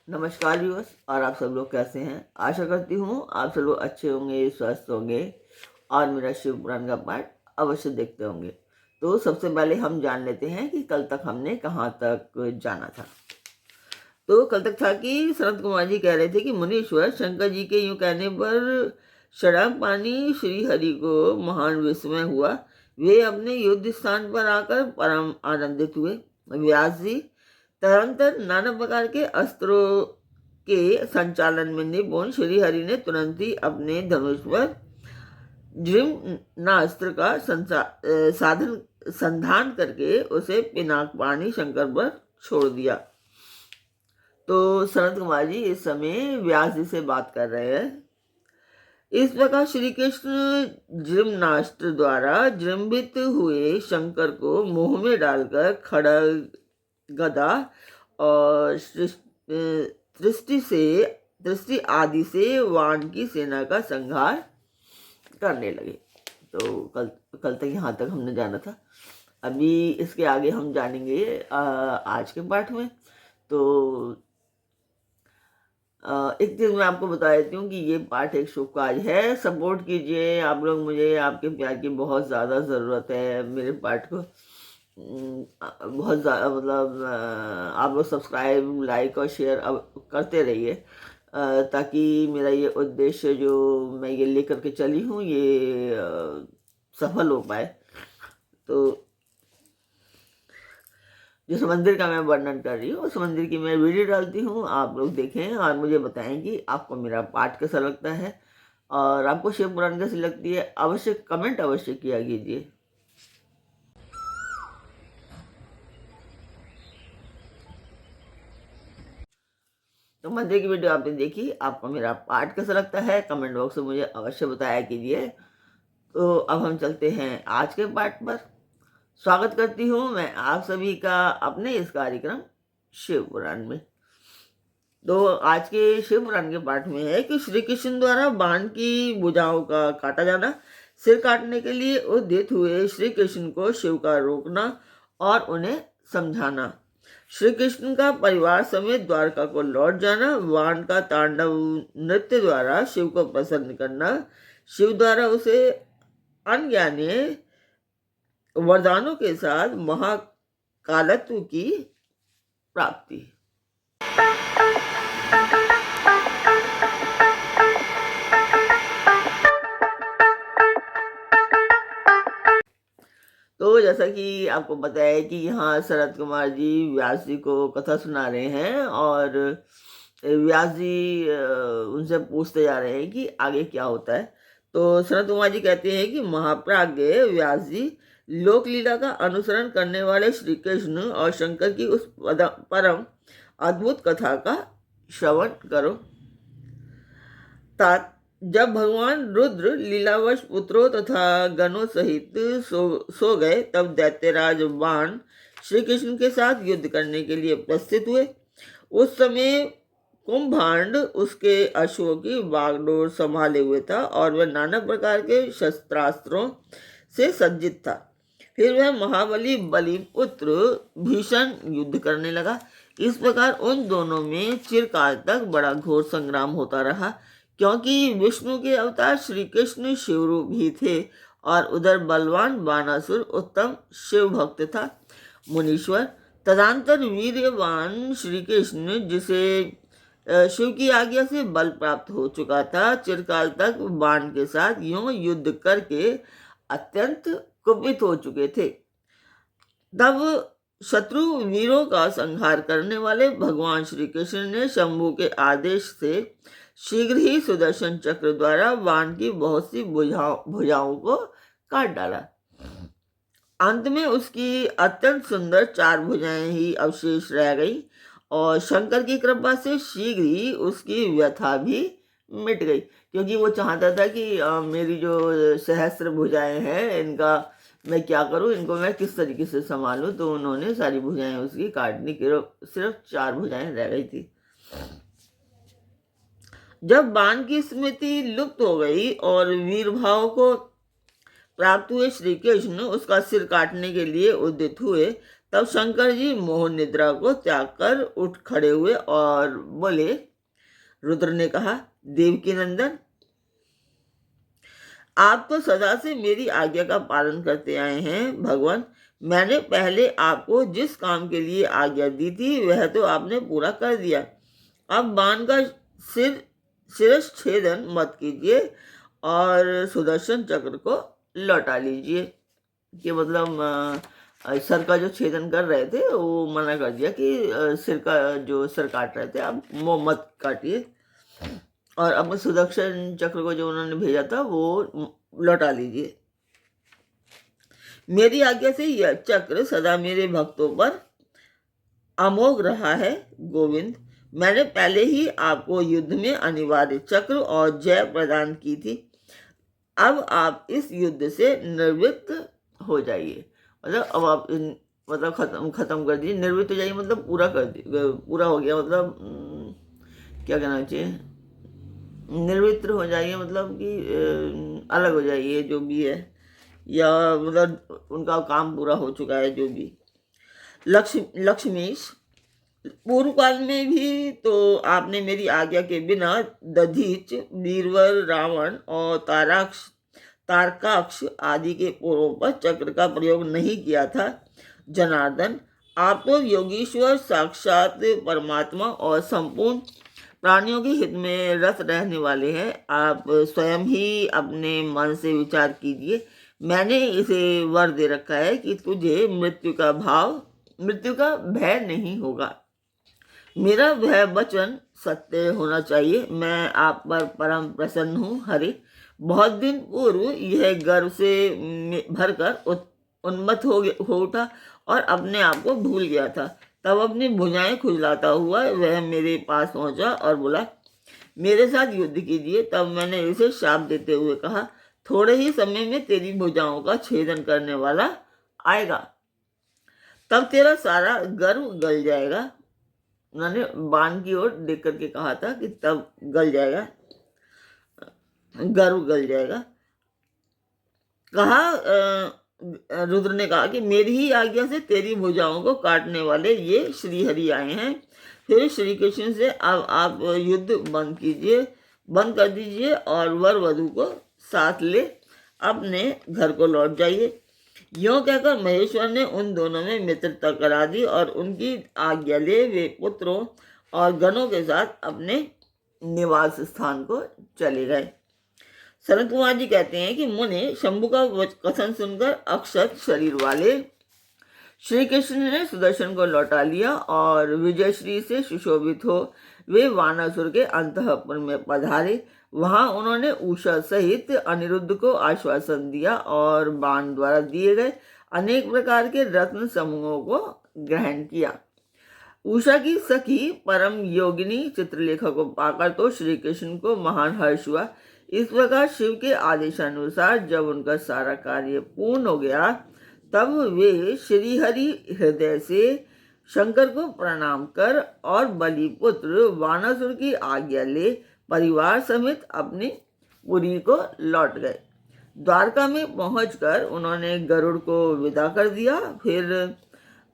नमस्कार व्यूअर्स, और आप सब लोग कैसे हैं। आशा करती हूँ आप सब लोग अच्छे होंगे, स्वस्थ होंगे और मेरा शिव पुराण का पाठ अवश्य देखते होंगे। तो सबसे पहले हम जान लेते हैं कि कल तक हमने कहाँ तक जाना था। तो कल तक था कि सनत कुमार जी कह रहे थे कि मुनीश्वर, शंकर जी के यूं कहने पर शराब पानी श्री हरि को महान विस्मय हुआ। वे अपने युद्ध स्थान पर आकर परम आनंदित हुए। व्यास जी तदंतर नाना प्रकार के अस्त्रों के संचालन में निपुण श्री हरि ने तुरंत ही अपने धनुष पर नास्त्र का साधन संधान करके उसे पिनाक शंकर पर छोड़ दिया। तो सनत कुमार जी इस समय व्यास जी से बात कर रहे हैं। इस प्रकार श्री कृष्ण जृम्नास्त्र द्वारा जृंभित हुए शंकर को मोह में डालकर खड़ग, गदा और दृष्टि आदि से वाण की सेना का संहार करने लगे। तो कल तक यहाँ तक हमने जाना था। अभी इसके आगे हम जानेंगे आज के पाठ में। तो एक चीज मैं आपको बता देती हूँ कि ये पाठ एक शुभ कार्य है। सपोर्ट कीजिए आप लोग, मुझे आपके प्यार की बहुत ज़्यादा ज़रूरत है। मेरे पाठ को बहुत ज़्यादा मतलब आप लोग सब्सक्राइब, लाइक और शेयर अब करते रहिए, ताकि मेरा ये उद्देश्य जो मैं ये लेकर के चली हूँ ये सफल हो पाए। तो जिस मंदिर का मैं वर्णन कर रही हूँ उस मंदिर की मैं वीडियो डालती हूँ, आप लोग देखें और मुझे बताएं कि आपको मेरा पाठ कैसा लगता है और आपको शिव पुराण कैसी लगती है। अवश्य कमेंट अवश्य किया कीजिए। तो मंदिर की वीडियो आपने देखी, आपको मेरा पाठ कैसा लगता है कमेंट बॉक्स में मुझे अवश्य बताया कीजिए। तो अब हम चलते हैं आज के पाठ पर। स्वागत करती हूँ मैं आप सभी का अपने इस कार्यक्रम शिव पुराण में। तो आज के शिव पुराण के पाठ में है कि श्री कृष्ण द्वारा बाण की भुजाओं का काटा जाना, सिर काटने के लिए उद्यत हुए श्री कृष्ण को शिव का रोकना और उन्हें समझाना, श्री कृष्ण का परिवार समेत द्वारका को लौट जाना, वाण का तांडव नृत्य द्वारा शिव को प्रसन्न करना, शिव द्वारा उसे अनज्ञानी वरदानों के साथ महाकालत्व की प्राप्ति। तो जैसा कि आपको पता है कि यहाँ शरद कुमार जी व्यास जी को कथा सुना रहे हैं और व्यास जी उनसे पूछते जा रहे हैं कि आगे क्या होता है। तो शरद कुमार जी कहते हैं कि महाप्राज्ञ व्यास जी, लोक लीला का अनुसरण करने वाले श्री कृष्ण और शंकर की उस परम अद्भुत कथा का श्रवण करो। जब भगवान रुद्र लीलावश पुत्रों तथा गणों सहित सो गए, तब दैत्यराज बाण श्री कृष्ण के साथ युद्ध करने के लिए उपस्थित हुए। उस समय कुंभांड उसके अश्वों की बागडोर संभाले हुए था और वह नाना प्रकार के शस्त्रास्त्रों से सज्जित था। फिर वह महाबली बलिपुत्र भीषण युद्ध करने लगा। इस प्रकार उन दोनों में चिरकाल तक बड़ा घोर संग्राम होता रहा, क्योंकि विष्णु के अवतार श्री कृष्ण शिवरूप ही थे और उधर बलवान बाणासुर उत्तम शिव भक्त था। मुनीश्वर, तदंतर वीर्यवान श्री कृष्ण, जिसे शिव की आज्ञा से बल प्राप्त हो चुका था, चिरकाल तक बाण के साथ यूं युद्ध करके अत्यंत कुपित हो चुके थे। तब शत्रु वीरों का संहार करने वाले भगवान श्री कृष्ण ने शंभु के आदेश से शीघ्र ही सुदर्शन चक्र द्वारा बाण की बहुत सी भुजाओं को काट डाला। अंत में उसकी अत्यंत सुंदर 4 भुजाएं ही अवशेष रह गई और शंकर की कृपा से शीघ्र ही उसकी व्यथा भी मिट गई, क्योंकि वो चाहता था कि मेरी जो सहस्त्र भुजाएं हैं इनका मैं क्या करूं, इनको मैं किस तरीके से संभालूं। तो उन्होंने सारी भुजाएं उसकी काटने की, सिर्फ 4 भुजाएं रह गई थी। जब बाण की स्मृति लुप्त हो गई और वीर भाव को प्राप्त हुए श्री कृष्ण उसका सिर काटने के लिए उद्यत हुए, तब शंकर जी मोह निद्रा को त्याग कर उठ खड़े हुए और बोले। रुद्र ने कहा, देवकी नंदन, आप तो सदा से मेरी आज्ञा का पालन करते आए हैं। भगवान, मैंने पहले आपको जिस काम के लिए आज्ञा दी थी वह तो आपने पूरा कर दिया। अब बाण का शिरच्छेदन मत कीजिए और सुदर्शन चक्र को लौटा लीजिए। कि मतलब सर का जो छेदन कर रहे थे वो मना कर दिया कि सिर का जो सर काट रहे थे आप वो मत काटिए, और अब सुदर्शन चक्र को जो उन्होंने भेजा था वो लौटा लीजिए। मेरी आज्ञा से यह चक्र सदा मेरे भक्तों पर अमोघ रहा है। गोविंद, मैंने पहले ही आपको युद्ध में अनिवार्य चक्र और जय प्रदान की थी। अब आप इस युद्ध से निवृत्त हो जाइए। मतलब अब आप मतलब खत्म कर दीजिए। निवृत्त हो जाइए मतलब पूरा कर दीजिए, पूरा हो गया, मतलब क्या कहना चाहिए, निवृत्त हो जाइए मतलब कि अलग हो जाइए जो भी है, या मतलब उनका काम पूरा हो चुका है जो भी। लक्ष्मीश, पूर्व काल में भी तो आपने मेरी आज्ञा के बिना दधीच, बीरबल, रावण और तारकाक्ष आदि के पूर्वों पर चक्र का प्रयोग नहीं किया था। जनार्दन, आप तो योगीश्वर, साक्षात परमात्मा और संपूर्ण प्राणियों के हित में रत रहने वाले हैं। आप स्वयं ही अपने मन से विचार कीजिए। मैंने इसे वर दे रखा है कि तुझे मृत्यु का भय नहीं होगा। मेरा वह वचन सत्य होना चाहिए। मैं आप पर परम प्रसन्न हूँ। हरि, बहुत दिन पूर्व यह गर्व से भरकर उन्मत्त हो उठा और अपने आप को भूल गया था। तब अपनी भुजाएं खुजलाता हुआ वह मेरे पास पहुंचा और बोला, मेरे साथ युद्ध कीजिए। तब मैंने इसे शाप देते हुए कहा, थोड़े ही समय में तेरी भुजाओं का छेदन करने वाला आएगा, तब तेरा सारा गर्व गल जाएगा। उन्होंने बाण की ओर देख करके कहा था कि तब गल जाएगा, गर्व गल जाएगा। रुद्र ने कहा कि मेरी ही आज्ञा से तेरी भुजाओं को काटने वाले ये श्रीहरि आए हैं। फिर श्री कृष्ण से अब आप युद्ध बंद कर दीजिए और वर वधु को साथ ले अपने घर को लौट जाइए। यूं कहकर महेश्वर ने उन दोनों में मित्रता करा दी और उनकी आज्ञा ले वे पुत्रों और गणों के साथ अपने निवास स्थान को चले गए। सनत कुमार जी कहते हैं कि मुने शंभु का कथन सुनकर अक्षत शरीर वाले श्री कृष्ण ने सुदर्शन को लौटा लिया और विजयश्री से सुशोभित हो वे वानासुर के अंतःपुर में पधारे। वहां उन्होंने उषा सहित अनिरुद्ध को आश्वासन दिया और बाण द्वारा दिए गए अनेक प्रकार के रत्न समूहों को ग्रहण किया। उषा की सखी परम योगिनी चित्रलेखा को पाकर तो श्री कृष्ण को महान हर्ष हुआ। इस प्रकार शिव के आदेशानुसार जब उनका सारा कार्य पूर्ण हो गया तब वे श्रीहरि हृदय से शंकर को प्रणाम कर और बलिपुत्र वानासुर की आज्ञा ले परिवार समेत अपनी पुरी को लौट गए। द्वारका में पहुंचकर उन्होंने गरुड़ को विदा कर दिया। फिर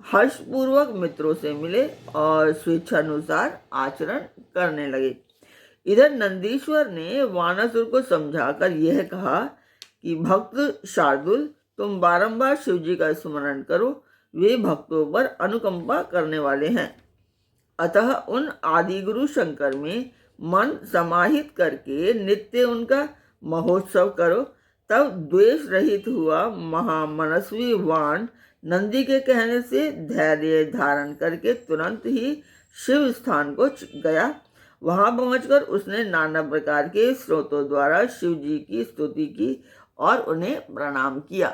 हर्षपूर्वक मित्रों से मिले और स्वेच्छानुसार आचरण करने लगे। इधर नंदीश्वर ने वानासुर को समझाकर यह कहा कि भक्त शार्दुल, तुम बारंबार शिव जी का स्मरण करो, वे भक्तों पर अनुकंपा करने वाले हैं। अतः उन आदि गुरु शंकर में मन समाहित करके नित्य उनका महोत्सव करो। तब द्वेष रहित हुआ महामनस्वी वाण नंदी के कहने से धैर्य धारण करके तुरंत ही शिव स्थान को गया। वहां पहुंचकर उसने नाना प्रकार के स्रोतों द्वारा शिव जी की स्तुति की और उन्हें प्रणाम किया।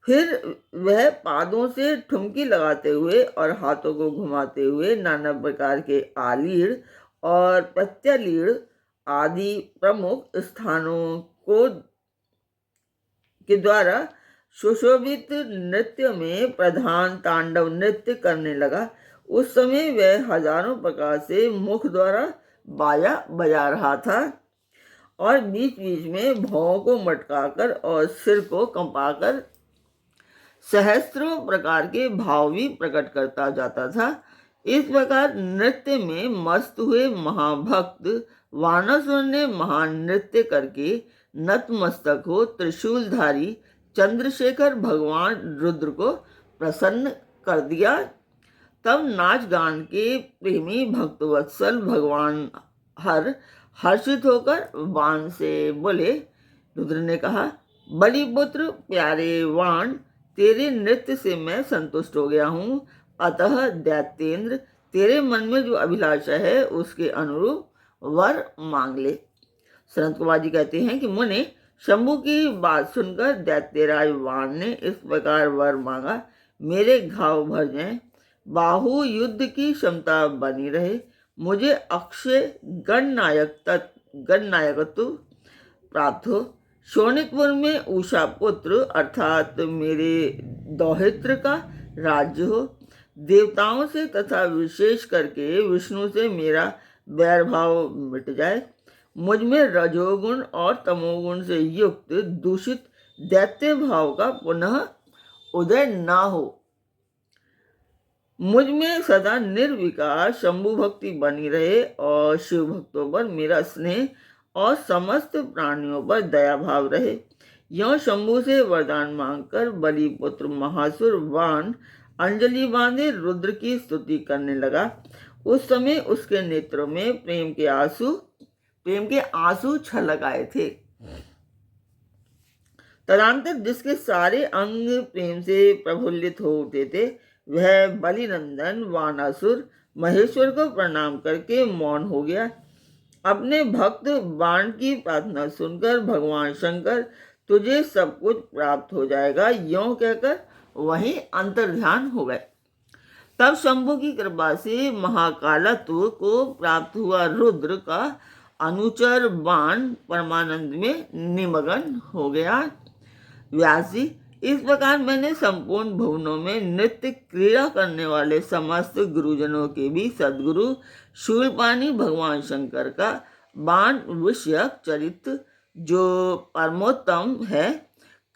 फिर वह पादों से ठुमकी लगाते हुए और हाथों को घुमाते हुए नाना प्रकार के आलीढ़ और प्रत्यलीढ़ आदि प्रमुख स्थानों के द्वारा सुशोभित नृत्य में प्रधान तांडव नृत्य करने लगा। उस समय वह हजारों प्रकार से मुख द्वारा बाजा बजा रहा था और बीच बीच में भौं को मटकाकर और सिर को कंपाकर सहस्त्रों प्रकार के भाव भी प्रकट करता जाता था। इस प्रकार नृत्य में मस्त हुए महाभक्त वानासुर ने महान नृत्य करके नतमस्तक हो त्रिशूलधारी चंद्रशेखर भगवान रुद्र को प्रसन्न कर दिया। तब नाच गान के प्रेमी भक्तवत्सल भगवान हर्षित होकर वाण से बोले। रुद्र ने कहा, बलिपुत्र प्यारे वाण, तेरे नृत्य से मैं संतुष्ट हो गया हूँ, अतः दैत्येंद्र तेरे मन में जो अभिलाषा है उसके अनुरूप वर मांग ले। सनत कुमार जी कहते हैं कि मुने, शंभु की बात सुनकर दैत्यराज वाण ने इस प्रकार वर मांगा, मेरे घाव भर जाएं, बाहु युद्ध की क्षमता बनी रहे, मुझे अक्षय गणनायकत्व प्राप्त हो, शोणितपुर में उषा पुत्र अर्थात मेरे दौहित्र का राज्य हो, देवताओं से तथा विशेष करके विष्णु से मेरा वैरभाव मिट जाए, मुझ में रजोगुण और तमोगुण से युक्त दूषित दैत्य भाव का पुनः उदय ना हो, मुझ में सदा निर्विकार शंभु भक्ति बनी रहे और शिव भक्तों पर मेरा स्नेह और समस्त प्राणियों पर दया भाव रहे। यों शंभु से वरदान मांगकर बलिपुत्र महासुर वाण अंजलि बांधे रुद्र की स्तुति करने लगा। उस समय उसके नेत्रों में प्रेम के आंसू छलक आए थे। तदंतर जिसके सारे अंग प्रेम से प्रफुल्लित हो उठे थे, वह बलिनंदन वानासुर महेश्वर को प्रणाम करके मौन हो गया। अपने भक्त बाण की प्रार्थना सुनकर भगवान शंकर तुझे सब कुछ प्राप्त हो जाएगा, यों कहकर वहीं अंतर्ध्यान हो गए। तब शंभु की कृपा से महाकालत्व को प्राप्त हुआ रुद्र का अनुचर बाण परमानंद में निमग्न हो गया। व्यास जी, इस प्रकार मैंने संपूर्ण भुवनों में नृत्य क्रीड़ा करने वाले समस्त गुरुजनों के भी सद्गुरु शूलपाणी भगवान शंकर का बाण विषयक चरित्र जो परमोत्तम है,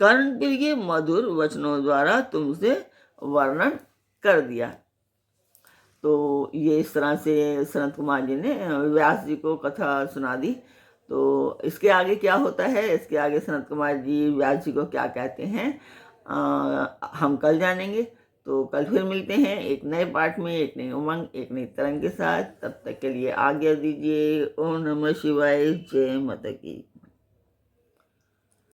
कर्णप्रिय मधुर वचनों द्वारा तुमसे वर्णन कर दिया। तो ये इस तरह से सनत कुमार जी ने व्यास जी को कथा सुना दी। तो इसके आगे क्या होता है, इसके आगे सनत कुमार जी व्यास जी को क्या कहते हैं, हम कल जानेंगे। तो कल फिर मिलते हैं एक नए पाठ में, एक नई उमंग, एक नई तरंग के साथ। तब तक के लिए आज्ञा दीजिए। ओम नमः शिवाय। जय माता की।